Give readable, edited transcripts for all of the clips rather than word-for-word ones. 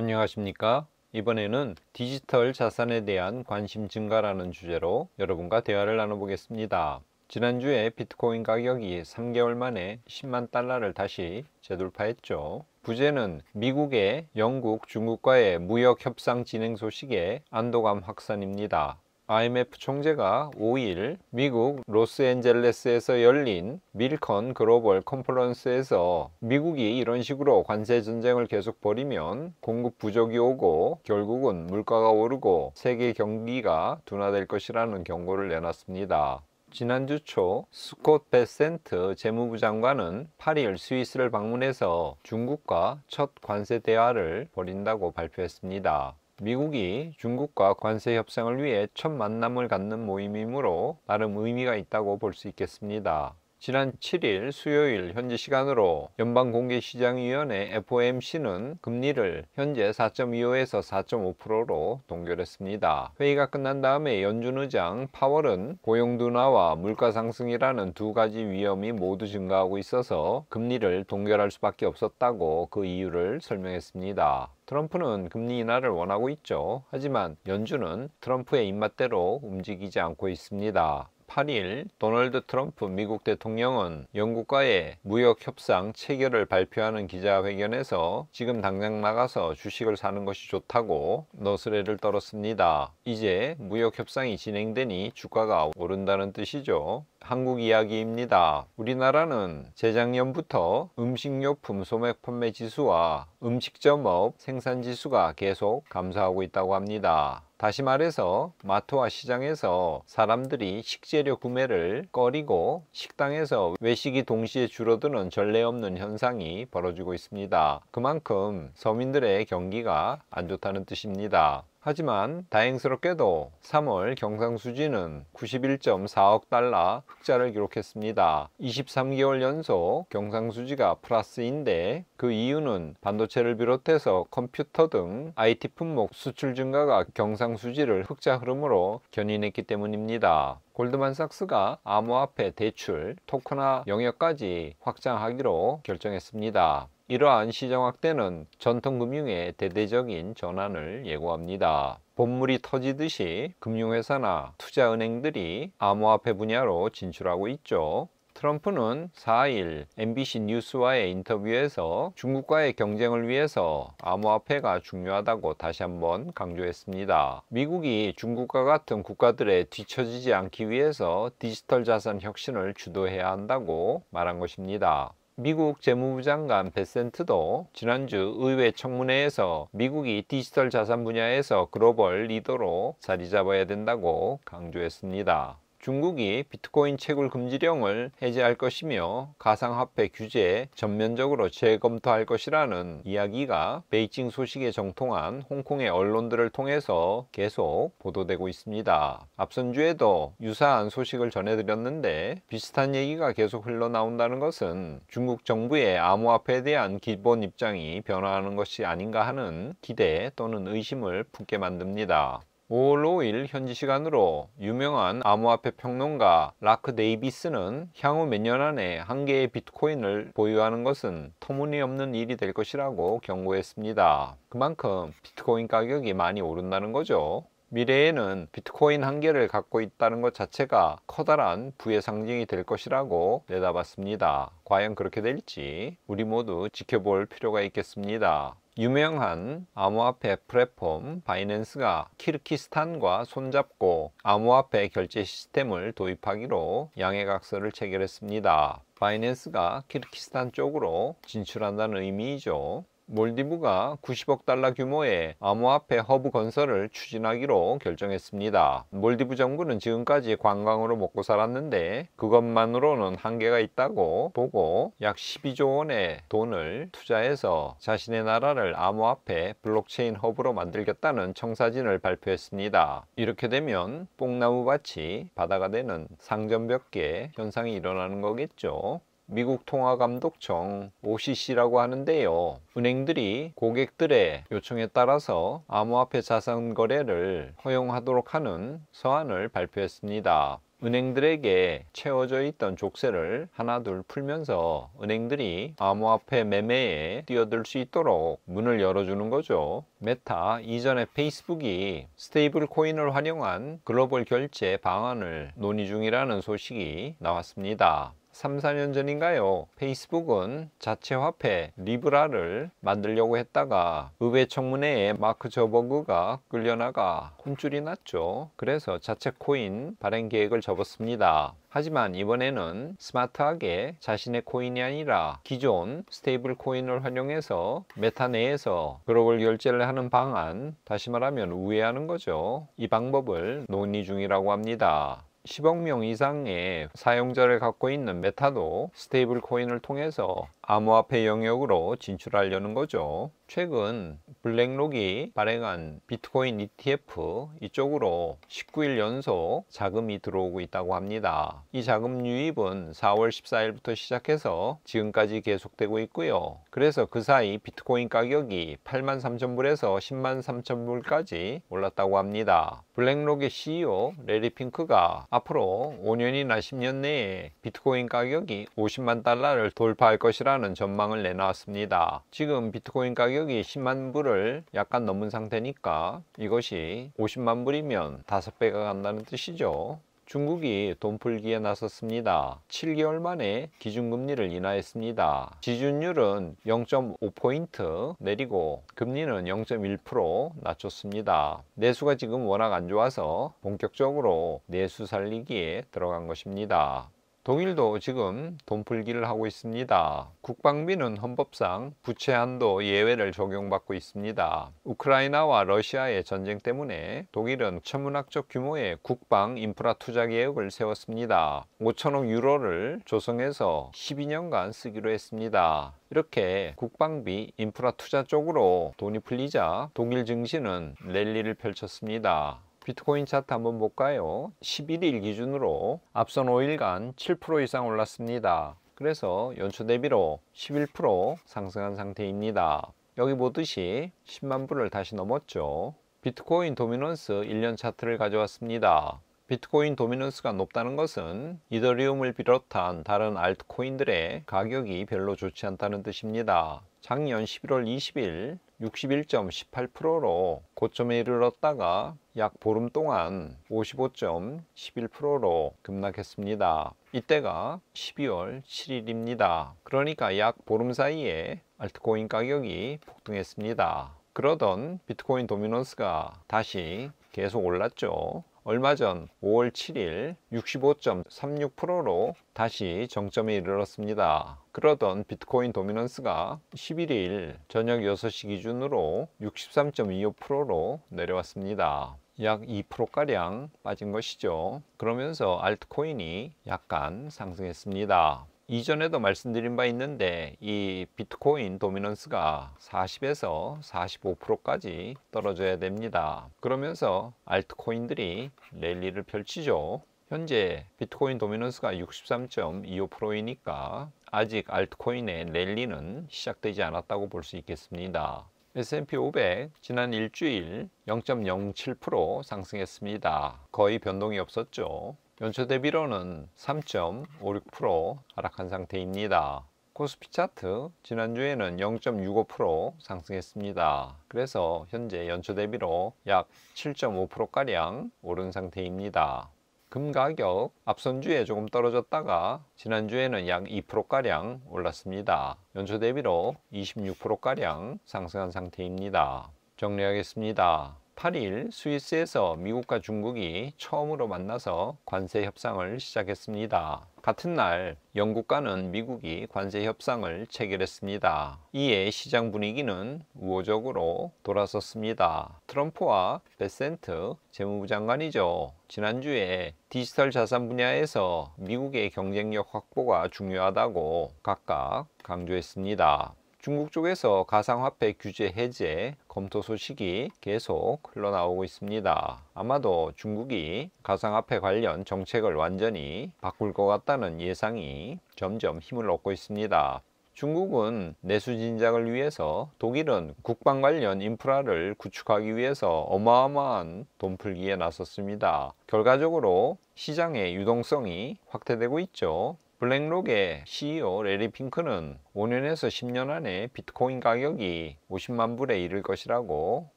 안녕하십니까? 이번에는 디지털 자산에 대한 관심 증가라는 주제로 여러분과 대화를 나눠보겠습니다. 지난주에 비트코인 가격이 3개월 만에 10만 달러를 다시 재돌파했죠. 부제는 미국의 영국, 중국과의 무역 협상 진행 소식에 안도감 확산입니다. IMF 총재가 5일 미국 로스앤젤레스에서 열린 밀컨 글로벌 컨퍼런스에서 미국이 이런 식으로 관세 전쟁을 계속 벌이면 공급 부족이 오고 결국은 물가가 오르고 세계 경기가 둔화될 것이라는 경고를 내놨습니다. 지난주 초 스콧 베센트 재무부 장관은 8일 스위스를 방문해서 중국과 첫 관세 대화를 벌인다고 발표했습니다. 미국이 중국과 관세 협상을 위해 첫 만남을 갖는 모임이므로 나름 의미가 있다고 볼 수 있겠습니다. 지난 7일 수요일 현지 시간으로 연방공개시장위원회 FOMC는 금리를 현재 4.25에서 4.5%로 동결했습니다. 회의가 끝난 다음에 연준 의장 파월은 고용 둔화와 물가 상승이라는 두 가지 위험이 모두 증가하고 있어서 금리를 동결할 수밖에 없었다고 그 이유를 설명했습니다. 트럼프는 금리 인하를 원하고 있죠. 하지만 연준은 트럼프의 입맛대로 움직이지 않고 있습니다. 8일 도널드 트럼프 미국 대통령은 영국과의 무역 협상 체결을 발표하는 기자회견에서 지금 당장 나가서 주식을 사는 것이 좋다고 너스레를 떨었습니다. 이제 무역 협상이 진행되니 주가가 오른다는 뜻이죠. 한국 이야기입니다. 우리나라는 재작년부터 음식료품 소매 판매 지수와 음식점업 생산 지수가 계속 감소하고 있다고 합니다. 다시 말해서 마트와 시장에서 사람들이 식재료 구매를 꺼리고 식당에서 외식이 동시에 줄어드는 전례 없는 현상이 벌어지고 있습니다. 그만큼 서민들의 경기가 안 좋다는 뜻입니다. 하지만 다행스럽게도 3월 경상수지는 91.4억 달러 흑자를 기록했습니다. 23개월 연속 경상수지가 플러스인데 그 이유는 반도체를 비롯해서 컴퓨터 등 IT 품목 수출 증가가 경상수지를 흑자 흐름으로 견인했기 때문입니다. 골드만삭스가 암호화폐 대출, 토큰화 영역까지 확장하기로 결정했습니다. 이러한 시장 확대는 전통금융의 대대적인 전환을 예고합니다. 본물이 터지듯이 금융회사나 투자은행들이 암호화폐 분야로 진출하고 있죠. 트럼프는 4일 MBC 뉴스와의 인터뷰에서 중국과의 경쟁을 위해서 암호화폐가 중요하다고 다시 한번 강조했습니다. 미국이 중국과 같은 국가들에 뒤처지지 않기 위해서 디지털 자산 혁신을 주도해야 한다고 말한 것입니다. 미국 재무부 장관 베센트도 지난주 의회 청문회에서 미국이 디지털 자산 분야에서 글로벌 리더로 자리 잡아야 된다고 강조했습니다. 중국이 비트코인 채굴 금지령을 해제할 것이며 가상화폐 규제 전면적으로 재검토할 것이라는 이야기가 베이징 소식에 정통한 홍콩의 언론들을 통해서 계속 보도되고 있습니다. 앞선 주에도 유사한 소식을 전해드렸는데 비슷한 얘기가 계속 흘러나온다는 것은 중국 정부의 암호화폐에 대한 기본 입장이 변화하는 것이 아닌가 하는 기대 또는 의심을 품게 만듭니다. 5월 5일 현지 시간으로 유명한 암호화폐 평론가 라크 데이비스는 향후 몇 년 안에 1개의 비트코인을 보유하는 것은 터무니없는 일이 될 것이라고 경고했습니다. 그만큼 비트코인 가격이 많이 오른다는 거죠. 미래에는 비트코인 1개를 갖고 있다는 것 자체가 커다란 부의 상징이 될 것이라고 내다봤습니다. 과연 그렇게 될지 우리 모두 지켜볼 필요가 있겠습니다. 유명한 암호화폐 플랫폼 바이낸스가 키르기스탄과 손잡고 암호화폐 결제 시스템을 도입하기로 양해각서를 체결했습니다. 바이낸스가 키르기스탄 쪽으로 진출한다는 의미이죠. 몰디브가 90억 달러 규모의 암호화폐 허브 건설을 추진하기로 결정했습니다. 몰디브 정부는 지금까지 관광으로 먹고 살았는데 그것만으로는 한계가 있다고 보고 약 12조 원의 돈을 투자해서 자신의 나라를 암호화폐 블록체인 허브로 만들겠다는 청사진을 발표했습니다. 이렇게 되면 뽕나무밭이 바다가 되는 상전벽계 현상이 일어나는 거겠죠. 미국 통화감독청 OCC라고 하는데요. 은행들이 고객들의 요청에 따라서 암호화폐 자산 거래를 허용하도록 하는 서한을 발표했습니다. 은행들에게 채워져 있던 족쇄를 하나둘 풀면서 은행들이 암호화폐 매매에 뛰어들 수 있도록 문을 열어주는 거죠. 메타, 이전에 페이스북이 스테이블 코인을 활용한 글로벌 결제 방안을 논의 중이라는 소식이 나왔습니다. 3, 4년 전인가요? 페이스북은 자체 화폐 리브라를 만들려고 했다가 의회 청문회에 마크 저버그가 끌려나가 혼쭐이 났죠. 그래서 자체 코인 발행 계획을 접었습니다. 하지만 이번에는 스마트하게 자신의 코인이 아니라 기존 스테이블 코인을 활용해서 메타 내에서 글로벌 결제를 하는 방안, 다시 말하면 우회하는 거죠. 이 방법을 논의 중이라고 합니다. 10억 명 이상의 사용자를 갖고 있는 메타도 스테이블 코인을 통해서 암호화폐 영역으로 진출하려는 거죠. 최근 블랙록이 발행한 비트코인 ETF 이쪽으로 19일 연속 자금이 들어오고 있다고 합니다. 이 자금 유입은 4월 14일부터 시작해서 지금까지 계속되고 있고요. 그래서 그 사이 비트코인 가격이 83,000불에서 103,000불까지 올랐다고 합니다. 블랙록의 CEO 레리 핑크가 앞으로 5년이나 10년 내에 비트코인 가격이 50만 달러를 돌파할 것이라는 전망을 내놨습니다. 지금 비트코인 가격이 10만 불을 약간 넘은 상태니까 이것이 50만 불이면 5배가 간다는 뜻이죠. 중국이 돈 풀기에 나섰습니다. 7개월 만에 기준금리를 인하했습니다. 지준율은 0.5포인트 내리고 금리는 0.1% 낮췄습니다. 내수가 지금 워낙 안 좋아서 본격적으로 내수 살리기에 들어간 것입니다. 독일도 지금 돈 풀기를 하고 있습니다. 국방비는 헌법상 부채 한도 예외를 적용받고 있습니다. 우크라이나와 러시아의 전쟁 때문에 독일은 천문학적 규모의 국방 인프라 투자 계획을 세웠습니다. 5천억 유로를 조성해서 12년간 쓰기로 했습니다. 이렇게 국방비 인프라 투자 쪽으로 돈이 풀리자 독일 증시는 랠리를 펼쳤습니다. 비트코인 차트 한번 볼까요? 11일 기준으로 앞선 5일간 7% 이상 올랐습니다. 그래서 연초 대비로 11% 상승한 상태입니다. 여기 보듯이 10만 불을 다시 넘었죠. 비트코인 도미넌스 1년 차트를 가져왔습니다. 비트코인 도미넌스가 높다는 것은 이더리움을 비롯한 다른 알트코인들의 가격이 별로 좋지 않다는 뜻입니다. 작년 11월 20일 61.18%로 고점에 이르렀다가 약 보름 동안 55.11%로 급락했습니다. 이때가 12월 7일입니다. 그러니까 약 보름 사이에 알트코인 가격이 폭등했습니다. 그러던 비트코인 도미넌스가 다시 계속 올랐죠. 얼마 전 5월 7일 65.36%로 다시 정점에 이르렀습니다. 그러던 비트코인 도미넌스가 11일 저녁 6시 기준으로 63.25%로 내려왔습니다. 약 2%가량 빠진 것이죠. 그러면서 알트코인이 약간 상승했습니다. 이전에도 말씀드린 바 있는데 이 비트코인 도미넌스가 40에서 45%까지 떨어져야 됩니다. 그러면서 알트코인들이 랠리를 펼치죠. 현재 비트코인 도미넌스가 63.25%이니까 아직 알트코인의 랠리는 시작되지 않았다고 볼 수 있겠습니다. S&P 500 지난 일주일 0.07% 상승했습니다. 거의 변동이 없었죠. 연초 대비로는 3.56% 하락한 상태입니다. 코스피 차트 지난주에는 0.65% 상승했습니다. 그래서 현재 연초 대비로 약 7.5%가량 오른 상태입니다. 금 가격 앞선 주에 조금 떨어졌다가 지난주에는 약 2%가량 올랐습니다. 연초 대비로 26%가량 상승한 상태입니다. 정리하겠습니다. 8일 스위스에서 미국과 중국이 처음으로 만나서 관세 협상을 시작했습니다. 같은 날 영국과는 미국이 관세 협상을 체결했습니다. 이에 시장 분위기는 우호적으로 돌아섰습니다. 트럼프와 베센트 재무부 장관이죠. 지난주에 디지털 자산 분야에서 미국의 경쟁력 확보가 중요하다고 각각 강조했습니다. 중국 쪽에서 가상화폐 규제 해제 검토 소식이 계속 흘러나오고 있습니다. 아마도 중국이 가상화폐 관련 정책을 완전히 바꿀 것 같다는 예상이 점점 힘을 얻고 있습니다. 중국은 내수 진작을 위해서, 독일은 국방 관련 인프라를 구축하기 위해서 어마어마한 돈풀기에 나섰습니다. 결과적으로 시장의 유동성이 확대되고 있죠. 블랙록의 CEO 레리 핑크는 5년에서 10년 안에 비트코인 가격이 50만 불에 이를 것이라고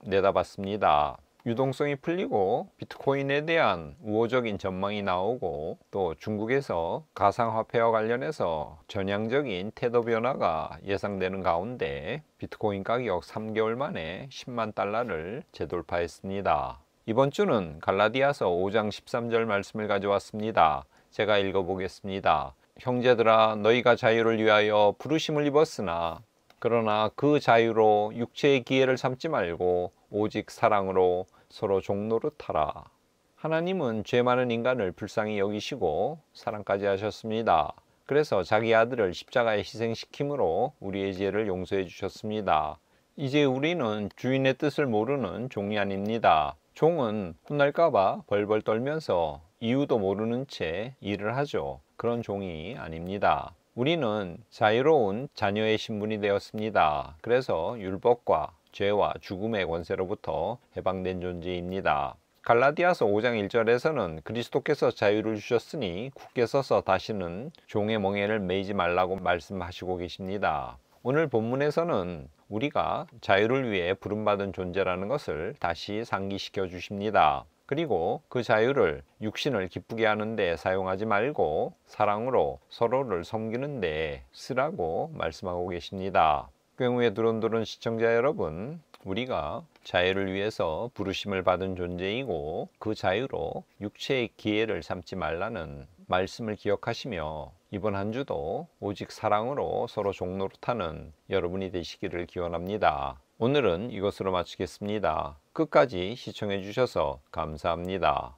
내다봤습니다. 유동성이 풀리고 비트코인에 대한 우호적인 전망이 나오고, 또 중국에서 가상화폐와 관련해서 전향적인 태도 변화가 예상되는 가운데 비트코인 가격 3개월 만에 10만 달러를 재돌파했습니다. 이번 주는 갈라디아서 5장 13절 말씀을 가져왔습니다. 제가 읽어보겠습니다. 형제들아, 너희가 자유를 위하여 부르심을 입었으나 그러나 그 자유로 육체의 기회를 삼지 말고 오직 사랑으로 서로 종노릇하라. 하나님은 죄 많은 인간을 불쌍히 여기시고 사랑까지 하셨습니다. 그래서 자기 아들을 십자가에 희생시킴으로 우리의 죄를 용서해 주셨습니다. 이제 우리는 주인의 뜻을 모르는 종이 아닙니다. 종은 혼날까봐 벌벌 떨면서 이유도 모르는 채 일을 하죠. 그런 종이 아닙니다. 우리는 자유로운 자녀의 신분이 되었습니다. 그래서 율법과 죄와 죽음의 권세로부터 해방된 존재입니다. 갈라디아서 5장 1절에서는 그리스도께서 자유를 주셨으니 굳게 서서 다시는 종의 멍에를 매이지 말라고 말씀하시고 계십니다. 오늘 본문에서는 우리가 자유를 위해 부름받은 존재라는 것을 다시 상기시켜 주십니다. 그리고 그 자유를 육신을 기쁘게 하는 데 사용하지 말고 사랑으로 서로를 섬기는 데 쓰라고 말씀하고 계십니다. 꽹우의 두런두런 시청자 여러분, 우리가 자유를 위해서 부르심을 받은 존재이고 그 자유로 육체의 기회를 삼지 말라는 말씀을 기억하시며 이번 한 주도 오직 사랑으로 서로 종노릇하는 여러분이 되시기를 기원합니다. 오늘은 이것으로 마치겠습니다. 끝까지 시청해 주셔서 감사합니다.